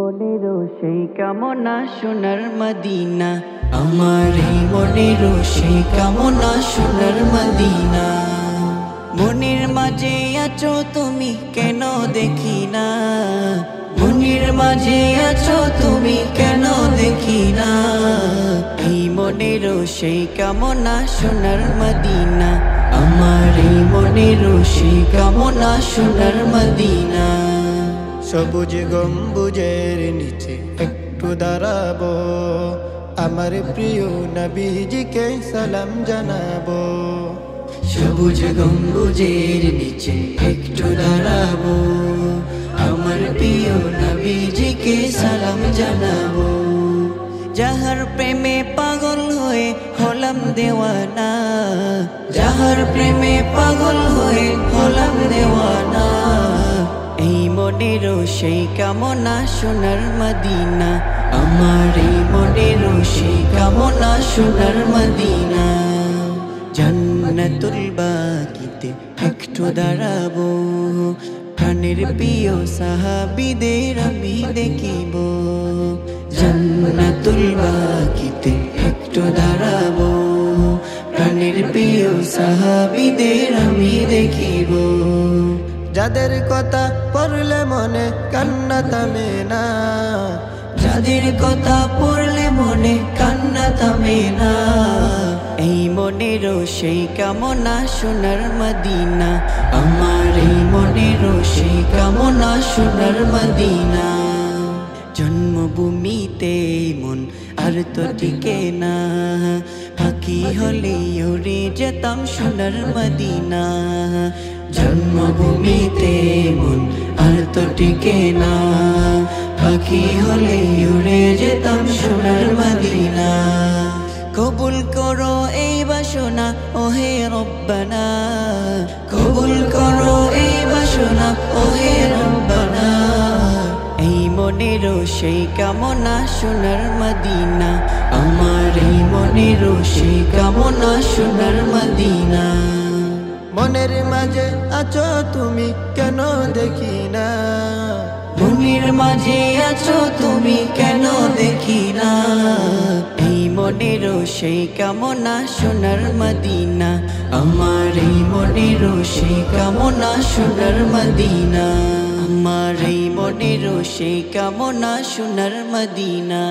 মনেরও সেই কামনা সোনার মদিনা, আমার এই মনেরও সেই কামনা সোনার মদিনা। মনের মাঝে আছো তুমি কেন দেখি না, মনের মাঝে আছো তুমি কেন দেখি না। এই মনেরও সেই কামনা সোনার মদিনা, আমার এই মনেরও সেই কামনা সোনার মদিনা। সবুজ গম্বুজের নিচে একটু দাঁড়াবো, আমার প্রিয় নবীজিকে সালাম জানাবো। সবুজ গম্বুজের নিচে একটু দাঁড়াবো, আমার প্রিয় নবীজিকে সালাম জানাবো। যাহার প্রেমে পাগল হয়ে হলাম দেওয়ানা, যাহার প্রেমে পাগল হয়ে হলাম দেওয়ানা। এই মনেরও সেই কামনা সোনার মদিনা, আমার এই মনেরও সেই কামনা সোনার মদিনা। জান্নাতুল বাকিতে একটু দাঁড়াবো, প্রাণের প্রিয় সাহাবীদের আমি দেখিব। জান্নাতুল বাকিতে একটু দাঁড়াবো, প্রাণের প্রিয় সাহাবীদের আমি দেখিব। যাদের কথা পড়লে মনে কান্না থামে না, যাদের কথা পড়লে মনে কান্না থামে না। এই মনেরও সেই কামনা সোনার মদিনা, আমার এই মনেরও সেই কামনা সোনার মদিনা। জন্মভূমিতে মন আর তো টিকে না, পাখি হলে উড়ে যেতাম সোনার মদিনা। জন্মভূমিতে মন আর তো টিকে না, পাখি হলে উড়ে যেতাম সোনার মদিনা। কবুল করো এই বাসনা ওহে রব্বানা, কবুল করো এই বাসনা ওহে রব্বানা। এই মনেরও সেই কামনা সোনার মদিনা, আমার এই মনেরও সেই কামনা সোনার মদিনা। মনের মাঝে আছো তুমি কেন দেখি না, মনের মাঝে আছো তুমি কেন দেখি না। এই মনেরও সেই কামনা সোনার মদিনা, আমার এই মনেরও সেই কামনা সোনার মদিনা। আমার এই মনেরও সেই কামনা সোনার মদিনা।